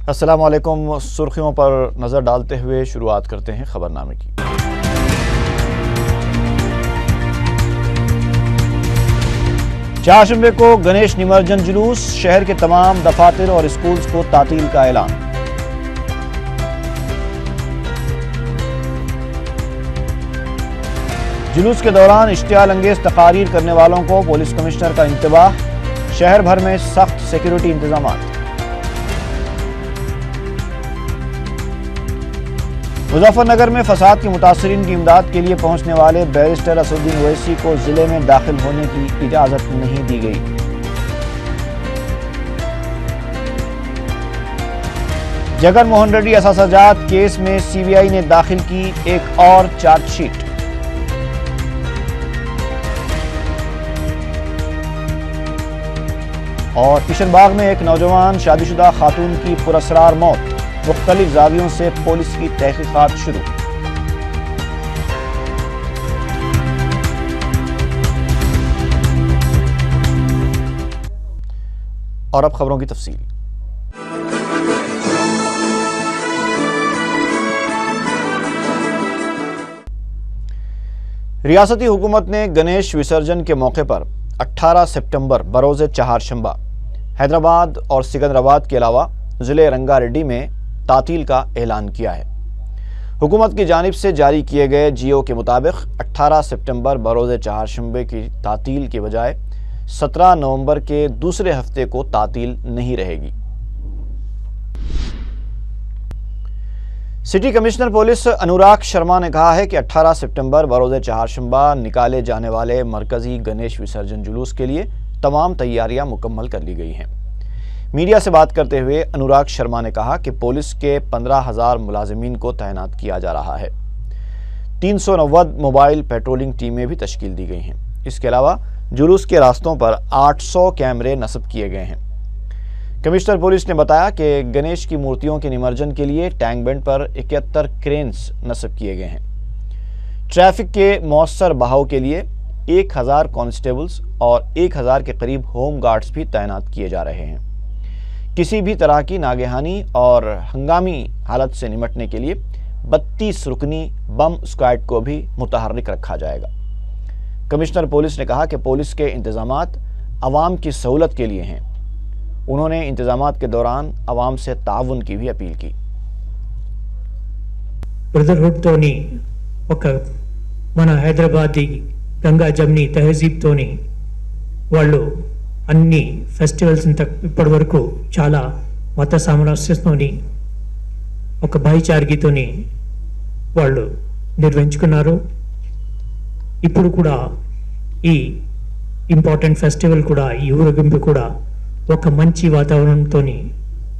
السلام علیکم۔ سرخیوں پر نظر ڈالتے ہوئے شروعات کرتے ہیں خبرنامے کی۔ چہارشنبے کو گنیش نمرجن جلوس، شہر کے تمام دفاتر اور اسکولز کو تعطیل کا اعلان۔ جلوس کے دوران اشتعال انگیز تقاریر کرنے والوں کو پولیس کمشنر کا انتباہ، شہر بھر میں سخت سیکیورٹی انتظامات۔ مظفر نگر میں فساد کے متاثرین کی امداد کے لیے پہنچنے والے بیرسٹر اسدالدین اویسی کو ضلع میں داخل ہونے کی اجازت نہیں دی گئی۔ جگن موہن ریڈی اثاثہ جات کیس میں سی بی آئی نے داخل کی ایک اور چارج شیٹ۔ اور کشن باغ میں ایک نوجوان شادی شدہ خاتون کی پراسرار موت، مختلف زاویوں سے پولیس کی تحقیقات شروع۔ اور اب خبروں کی تفصیل۔ ریاستی حکومت نے گنیش وسرجن کے موقع پر 18 سپٹمبر بروز چہارشنبہ حیدرآباد اور سکندرآباد کے علاوہ ضلع رنگا ریڈی میں تعطیل کا اعلان کیا ہے۔ حکومت کی جانب سے جاری کیے گئے جی او کے مطابق 18 سپٹمبر بروز چہارشنبے کی تعطیل کے بجائے 17 نومبر کے دوسرے ہفتے کو تعطیل نہیں رہے گی۔ City commissioner police Anurag Sharma نے کہا ہے کہ 18 سپٹمبر بروز چہارشنبہ نکالے جانے والے مرکزی گنیش وسرجن جلوس کے لیے تمام تیاریاں مکمل کر لی گئی ہیں۔ میڈیا سے بات کرتے ہوئے انوراگ شرما نے کہا کہ پولیس کے 15,000 ملازمین کو تعینات کیا جا رہا ہے۔ 390 موبائل پیٹرولنگ ٹیمیں بھی تشکیل دی گئی ہیں۔ اس کے علاوہ جلوس کے راستوں پر 800 کیمرے نصب کیے گئے ہیں۔ کمشنر پولیس نے بتایا کہ گنیش کی مورتیوں کے نمرجن کے لیے ٹینک بینڈ پر 71 کرینز نصب کیے گئے ہیں۔ ٹریفک کے مؤثر بہاؤ کے لیے 1000 کانسٹیبلز اور 1000 کے قریب ہوم گارڈز بھی تعینات کیے جا رہے ہیں۔ کسی بھی طرح کی ناگہانی اور ہنگامی حالت سے نمٹنے کے لیے 32 رکنی بم اسکواڈ کو بھی متحرک رکھا جائے گا۔ کمشنر پولیس نے کہا کہ پولیس کے انتظامات عوام کی سہولت کے لیے ہیں۔ انہوں نے انتظامات کے دوران عوام سے تعاون کی بھی اپیل کی۔ బ్రదర్హుడ్ తోని ఒక మన హైదరాబాదీ గంగా జమ్ని తహజీబ్ తోని వాళ్ళు అన్ని ఫెస్టివల్స్ ఇప్పటి వరకు చాలా మత సామరస్యంతోని ఒక భాయిచారగితోని వాళ్ళు నిర్వహించుకున్నారు। ఇప్పుడు కూడా ఈ ఇంపార్టెంట్ ఫెస్టివల్ కూడా ఈ ఊరేగింపు కూడా ఒక మంచి వాతావరణంతోని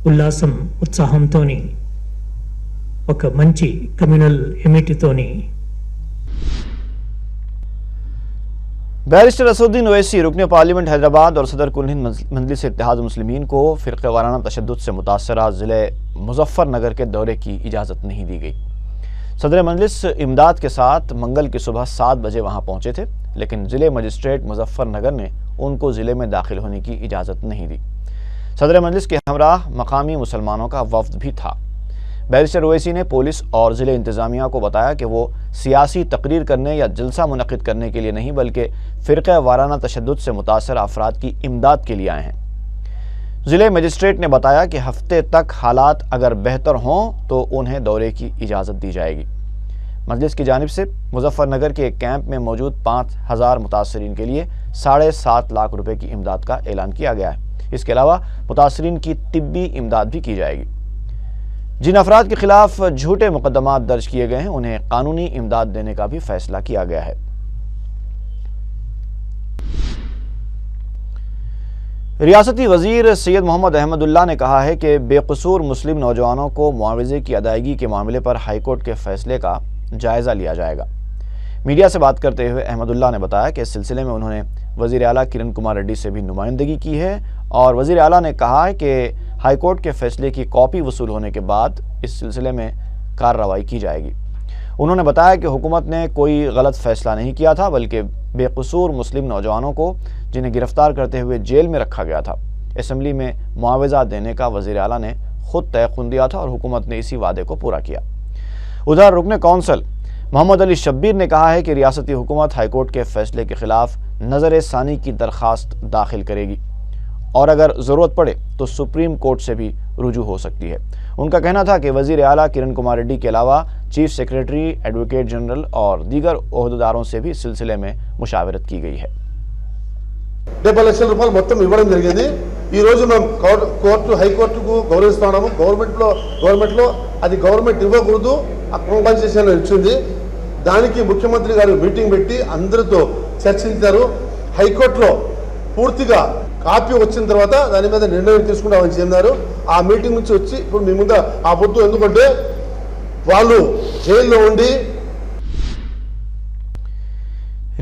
ఉల్లాసం ఉత్సాహంతోని ఒక మంచి కమ్యూనల్ ఎమిటీతోని بیرسٹر اسدالدین اویسی رکن پارلیمنٹ حیدرآباد اور صدر کل ہند مجلس اتحاد المسلمین کو فرقہ وارانہ تشدد سے متاثرہ ضلع مظفر نگر کے دورے کی اجازت نہیں دی گئی۔ صدر مجلس امداد کے ساتھ منگل کی صبح 7 بجے وہاں پہنچے تھے، لیکن ضلع مجسٹریٹ مظفر نگر نے ان کو ضلع میں داخل ہونے کی اجازت نہیں دی۔ صدر مجلس کے ہمراہ مقامی مسلمانوں کا وفد بھی تھا۔ بیرسٹر اویسی نے پولیس اور ضلع انتظامیہ کو بتایا کہ وہ سیاسی تقریر کرنے یا جلسہ منعقد کرنے کے لیے نہیں بلکہ فرقہ وارانہ تشدد سے متاثر افراد کی امداد کے لیے آئے ہیں۔ ضلع مجسٹریٹ نے بتایا کہ ہفتے تک حالات اگر بہتر ہوں تو انہیں دورے کی اجازت دی جائے گی۔ مجلس کی جانب سے مظفر نگر کے ایک کیمپ میں موجود 5000 متاثرین کے لیے 7.5 لاکھ روپے کی امداد کا اعلان کیا گیا ہے۔ اس کے علاوہ متاثرین کی طبی امداد بھی کی جائے گی۔ جن افراد کے خلاف جھوٹے مقدمات درج کیے گئے ہیں انہیں قانونی امداد دینے کا بھی فیصلہ کیا گیا ہے۔ ریاستی وزیر سید محمد احمد اللہ نے کہا ہے کہ بے قصور مسلم نوجوانوں کو معاوضے کی ادائیگی کے معاملے پر ہائی کورٹ کے فیصلے کا جائزہ لیا جائے گا۔ میڈیا سے بات کرتے ہوئے احمد اللہ نے بتایا کہ اس سلسلے میں انہوں نے وزیر اعلیٰ کرن کمار ریڈی سے بھی نمائندگی کی ہے اور وزیر اعلیٰ نے کہا ہے کہ ہائی کورٹ کے فیصلے کی کاپی وصول ہونے کے بعد اس سلسلے میں کارروائی کی جائے گی۔ انہوں نے بتایا کہ حکومت نے کوئی غلط فیصلہ نہیں کیا تھا بلکہ بے قصور مسلم نوجوانوں کو جنہیں گرفتار کرتے ہوئے جیل میں رکھا گیا تھا اسمبلی میں معاوضہ دینے کا وزیر اعلیٰ نے خود تیقن دیا تھا اور حکومت نے اسی وعدے کو پورا کیا۔ ادھر رکن کونسل محمد علی شبیر نے کہا ہے کہ ریاستی حکومت ہائی کورٹ کے فیصلے کے خلاف نظر ثانی کی درخواست داخل کرے گی اور اگر ضرورت پڑے تو سپریم کورٹ سے بھی رجوع ہو سکتی ہے۔ ان کا کہنا تھا کہ وزیر اعلیٰ کرن کمار ریڈی کے علاوہ چیف سیکریٹری، ایڈوکیٹ جنرل اور دیگر عہدیداروں سے بھی سلسلے میں مشاورت کی گئی ہے۔ 70 లక్షల రూపాయలు మొత్తం ఇవ్వడం జరిగింది। ఈ రోజు మనం హైకోర్టుకు గౌరవిస్తున్నాము। గవర్నమెంట్లో అది గవర్నమెంట్ ఇవ్వకూడదు, ఆ కాంపన్సేషన్ ఇచ్చింది। దానికి ముఖ్యమంత్రి గారు మీటింగ్ పెట్టి అందరితో చర్చించారు। హైకోర్టులో పూర్తిగా కాపీ వచ్చిన తర్వాత దాని మీద నిర్ణయం తీసుకుంటామని చెప్పారు। ఆ మీటింగ్ నుంచి వచ్చి ఇప్పుడు మీ ముందు ఆ పొద్దు ఎందుకంటే వాళ్ళు జైల్లో ఉండి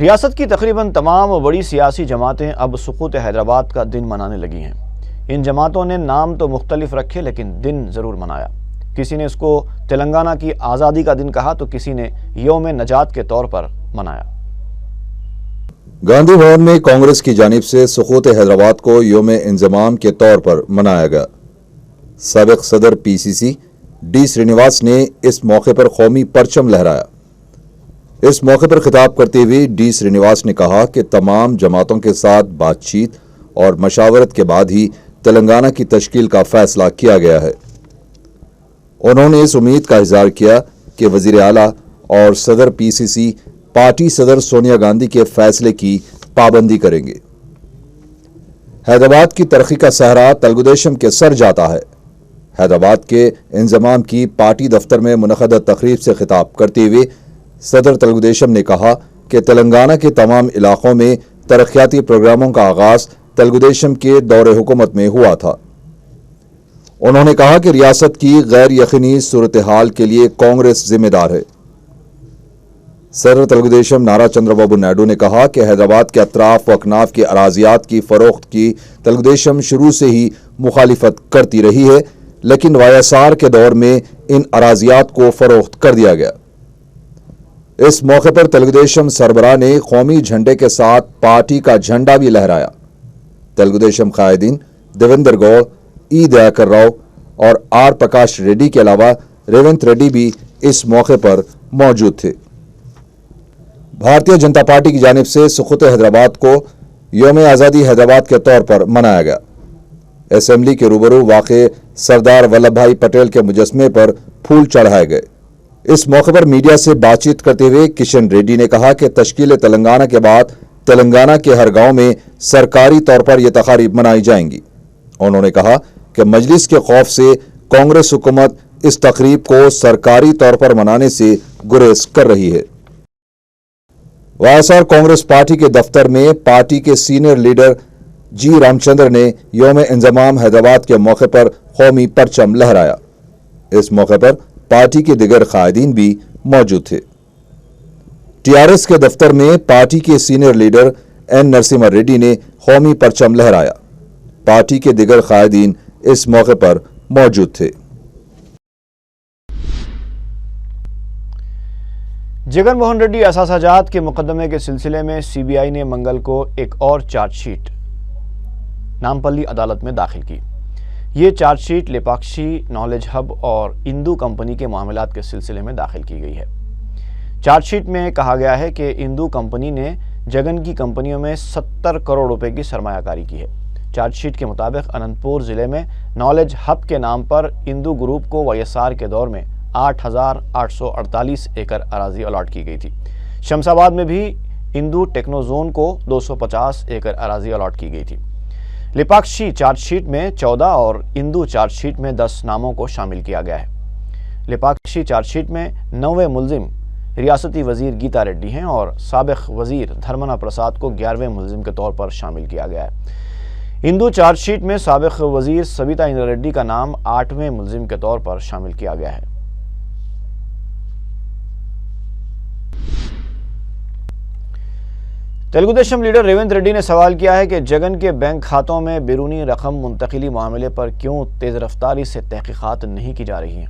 ریاست کی تقریباً تمام بڑی سیاسی جماعتیں اب سقوط حیدرآباد کا دن منانے لگی ہیں۔ ان جماعتوں نے نام تو مختلف رکھے لیکن دن ضرور منایا۔ کسی نے اس کو تلنگانہ کی آزادی کا دن کہا تو کسی نے یوم نجات کے طور پر منایا۔ گاندھی بھون میں کانگریس کی جانب سے سقوط حیدرآباد کو یوم انضمام کے طور پر منایا گیا۔ سابق صدر پی سی سی ڈی سرینیواس نے اس موقع پر قومی پرچم لہرایا۔ اس موقع پر خطاب کرتے ہوئے ڈی سرینیواس نے کہا کہ تمام جماعتوں کے ساتھ بات چیت اور مشاورت کے بعد ہی تلنگانہ کی تشکیل کا فیصلہ کیا گیا ہے۔ انہوں نے اس امید کا اظہار کیا کہ وزیر اعلیٰ اور صدر پی سی سی پارٹی صدر سونیا گاندھی کے فیصلے کی پابندی کریں گے۔ حیدرآباد کی ترقی کا صحرا تلگو دیشم کے سر جاتا ہے۔ حیدرآباد کے انضمام کی پارٹی دفتر میں منعقدہ تقریب سے خطاب کرتے ہوئے صدر تلگو دیشم نے کہا کہ تلنگانہ کے تمام علاقوں میں ترقیاتی پروگراموں کا آغاز تلگو دیشم کے دور حکومت میں ہوا تھا۔ انہوں نے کہا کہ ریاست کی غیر یقینی صورتحال کے لیے کانگریس ذمہ دار ہے۔ صدر تلگو دیشم نارا چندر بابو نائیڈو نے کہا کہ حیدرآباد کے اطراف و اکناف کی اراضیات کی فروخت کی تلگو دیشم شروع سے ہی مخالفت کرتی رہی ہے، لیکن وائی ایس آر کے دور میں ان اراضیات کو فروخت کر دیا گیا۔ اس موقع پر تلگو دیشم سربراہ نے قومی جھنڈے کے ساتھ پارٹی کا جھنڈا بھی لہرایا۔ تلگو دیشم قائدین دیویندر گوڑ، ای دیاکر راؤ اور آر پرکاش ریڈی کے علاوہ ریونت ریڈی بھی اس موقع پر موجود تھے۔ بھارتیہ جنتا پارٹی کی جانب سے سقوط حیدرآباد کو یوم آزادی حیدرآباد کے طور پر منایا گیا۔ اسمبلی کے روبرو واقع سردار ولبھ بھائی پٹیل کے مجسمے پر پھول چڑھائے گئے۔ اس موقع پر میڈیا سے بات چیت کرتے ہوئے کشن ریڈی نے کہا کہ تشکیل تلنگانہ کے بعد تلنگانہ کے ہر گاؤں میں سرکاری طور پر یہ تقاریب منائی جائیں گی۔ انہوں نے کہا کہ مجلس کے خوف سے کانگریس حکومت اس تقریب کو سرکاری طور پر منانے سے گریز کر رہی ہے۔ Y S R Congress party کے دفتر میں پارٹی کے senior leader G Ram Chandra نے یوم انضمام حیدرآباد کے موقع پر قومی پرچم لہرایا۔ اس موقع پر پارٹی کے دیگر قائدین بھی موجود تھے۔ ٹی آر ایس کے دفتر میں پارٹی کے senior leader N Narasimha Reddy نے قومی پرچم لہرایا۔ پارٹی کے دیگر قائدین اس موقع پر موجود تھے۔ جگن موہن ریڈی اثاثہ جات کے مقدمے کے سلسلے میں سی بی آئی نے منگل کو ایک اور چارج شیٹ نامپلی عدالت میں داخل کی۔ یہ چارج شیٹ لیپاکشی، نالج ہب اور اندو کمپنی کے معاملات کے سلسلے میں داخل کی گئی ہے۔ چارج شیٹ میں کہا گیا ہے کہ اندو کمپنی نے جگن کی کمپنیوں میں 70 کروڑ روپے کی سرمایہ کاری کی ہے۔ چارج شیٹ کے مطابق اننت پور ضلع میں نالج ہب کے نام پر اندو گروپ کو وائی ایس آر کے دور میں 8,848 ایکڑ اراضی الاٹ کی گئی تھی۔ شمس آباد میں بھی اندو ٹیکنو زون کو 250 ایکڑ اراضی الاٹ کی گئی تھی۔ لیپاکشی چارج شیٹ میں 14 اور اندو چارج شیٹ میں 10 ناموں کو شامل کیا گیا ہے۔ لیپاکشی چارج شیٹ میں 9ویں ملزم ریاستی وزیر گیتا ریڈی ہیں اور سابق وزیر دھرمنا پرساد کو 11ویں ملزم کے طور پر شامل کیا گیا ہے۔ اندو چارج شیٹ میں سابق وزیر سبیتا اندرا ریڈی کا نام 8ویں ملزم کے طور پر شامل کیا گیا ہے۔ تلگو دیشم لیڈر ریونت ریڈی نے سوال کیا ہے کہ جگن کے بینک کھاتوں میں بیرونی رقم منتقلی معاملے پر کیوں تیز رفتاری سے تحقیقات نہیں کی جا رہی ہیں۔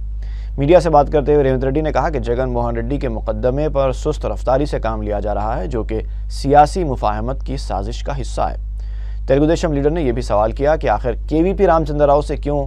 میڈیا سے بات کرتے ہوئے ریونت ریڈی نے کہا کہ جگن موہن ریڈی کے مقدمے پر سست رفتاری سے کام لیا جا رہا ہے، جو کہ سیاسی مفاہمت کی سازش کا حصہ ہے۔ تلگو دیشم لیڈر نے یہ بھی سوال کیا کہ آخر کے وی پی رام چندر راؤ سے کیوں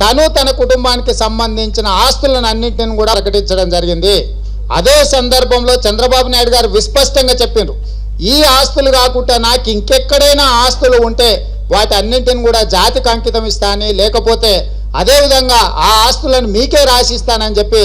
తను తన కుటుంబానికి సంబంధించిన ఆస్తులను అన్నింటిని కూడా ప్రకటించడం జరిగింది. అదే సందర్భంలో చంద్రబాబు నాయుడు గారు విస్పష్టంగా చెప్పారు, ఈ ఆస్తులు కాకుండా నాకు ఇంకెక్కడైనా ఆస్తులు ఉంటే వాటి అన్నింటిని కూడా జాతికి అంకితం ఇస్తానని, లేకపోతే అదే విధంగా ఆ ఆస్తులను మీకే రాసిస్తానని చెప్పి।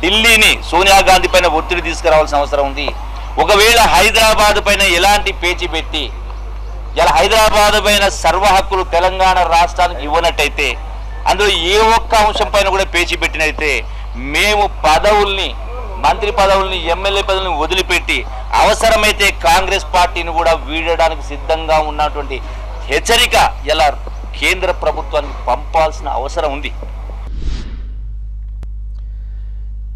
ఢిల్లీని సోనియా గాంధీ పైన ఒత్తిడి తీసుకురావాల్సిన అవసరం ఉంది। ఒకవేళ హైదరాబాద్ పైన ఎలాంటి పేచి పెట్టి ఇలా హైదరాబాద్ పైన సర్వ హక్కులు తెలంగాణ రాష్ట్రానికి ఇవ్వనట్టయితే, అందులో ఏ ఒక్క అంశం పైన కూడా పేచి పెట్టినైతే మేము పదవుల్ని, మంత్రి పదవుల్ని, ఎమ్మెల్యే పదవుల్ని వదిలిపెట్టి అవసరమైతే కాంగ్రెస్ పార్టీని కూడా వీడడానికి సిద్ధంగా ఉన్నటువంటి హెచ్చరిక ఇలా కేంద్ర ప్రభుత్వానికి పంపాల్సిన అవసరం ఉంది।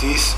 30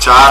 4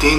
3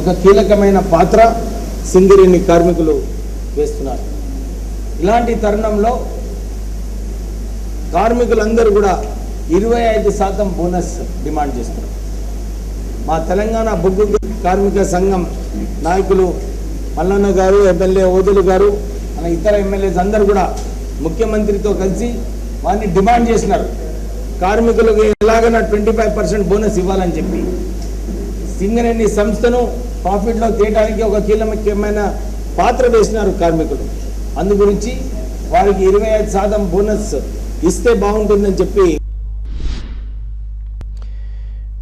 ఒక కీలకమైన పాత్ర సింగరేణి కార్మికులు వేస్తున్నారు। ఇలాంటి తరుణంలో కార్మికులందరూ కూడా 25% బోనస్ డిమాండ్ చేస్తున్నారు। మా తెలంగాణ బొగ్గు కార్మిక సంఘం నాయకులు మల్లన్న గారు, ఎమ్మెల్యే ఓదెలు గారు, మన ఇతర ఎమ్మెల్యేస్ అందరూ కూడా ముఖ్యమంత్రితో కలిసి వారిని డిమాండ్ చేస్తున్నారు, కార్మికులకు ఎలాగైనా 25% బోనస్ ఇవ్వాలని చెప్పి। సింగరేణి సంస్థను ప్రాఫిట్లో తేయడానికి ఒక కీలకమైన పాత్ర వేసినారు కార్మికులు। అందు గురించి వారికి 25% బోనస్ ఇస్తే బాగుంటుందని చెప్పి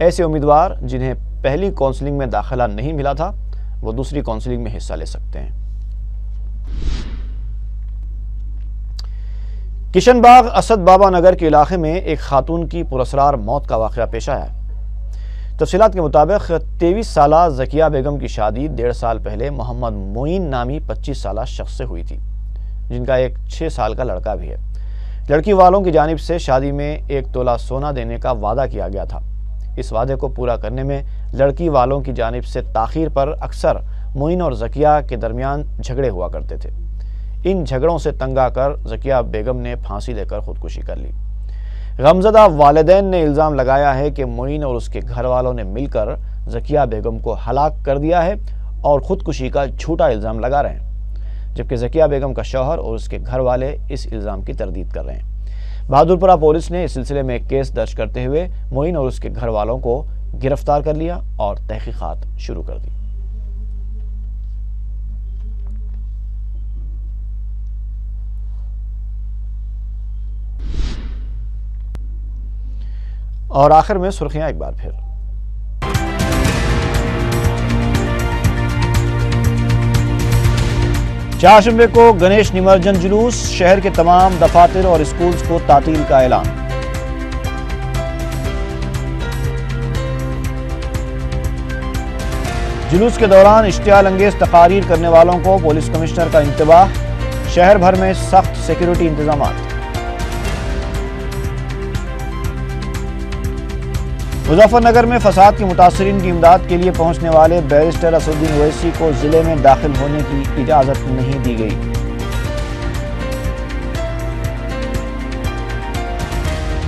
ایسے امیدوار جنہیں پہلی کونسلنگ میں داخلہ نہیں ملا تھا وہ دوسری کونسلنگ میں حصہ لے سکتے ہیں۔ کشن باغ اسد بابا نگر کے علاقے میں ایک خاتون کی پراسرار موت کا واقعہ پیش آیا ہے۔ تفصیلات کے مطابق 23 سالہ ذکیہ بیگم کی شادی 1.5 سال پہلے محمد معین نامی 25 سالہ شخص سے ہوئی تھی، جن کا ایک 6 سال کا لڑکا بھی ہے۔ لڑکی والوں کی جانب سے شادی میں 1 تولہ سونا دینے کا وعدہ کیا گیا تھا۔ اس وعدے کو پورا کرنے میں لڑکی والوں کی جانب سے تاخیر پر اکثر معین اور ذکیہ کے درمیان جھگڑے ہوا کرتے تھے۔ ان جھگڑوں سے تنگ آ کر ذکیہ بیگم نے پھانسی لے کر خودکشی کر لی۔ غمزدہ والدین نے الزام لگایا ہے کہ معین اور اس کے گھر والوں نے مل کر ذکیہ بیگم کو ہلاک کر دیا ہے اور خودکشی کا جھوٹا الزام لگا رہے ہیں، جبکہ ذکیہ بیگم کا شوہر اور اس کے گھر والے اس الزام کی تردید کر رہے ہیں۔ بہادرپورہ پولیس نے اس سلسلے میں ایک کیس درج کرتے ہوئے معین اور اس کے گھر والوں کو گرفتار کر لیا اور تحقیقات شروع کر دی۔ اور آخر میں سرخیاں ایک بار پھر۔ چہارشنبے کو گنیش نمرجن جلوس، شہر کے تمام دفاتر اور اسکولز کو تعطیل کا اعلان۔ جلوس کے دوران اشتعال انگیز تقاریر کرنے والوں کو پولیس کمشنر کا انتباہ، شہر بھر میں سخت سیکیورٹی انتظامات۔ مظفر نگر میں فساد کے متاثرین کی امداد کے لیے پہنچنے والے بیرسٹر اسدالدین اویسی کو ضلع میں داخل ہونے کی اجازت نہیں دی گئی۔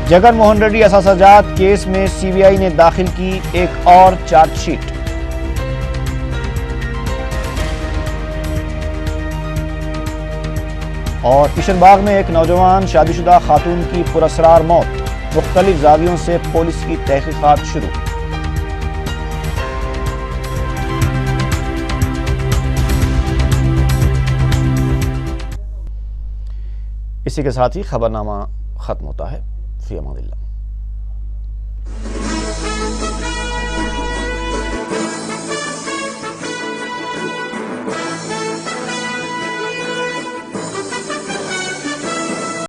جگن موہن ریڈی اثاثہ جات کیس میں سی بی آئی نے داخل کی ایک اور چارج شیٹ۔ اور کشن باغ میں ایک نوجوان شادی شدہ خاتون کی پراسرار موت، مختلف زاویوں سے پولیس کی تحقیقات شروع۔ اسی کے ساتھ ہی خبرنامہ ختم ہوتا ہے۔ فی امان اللہ۔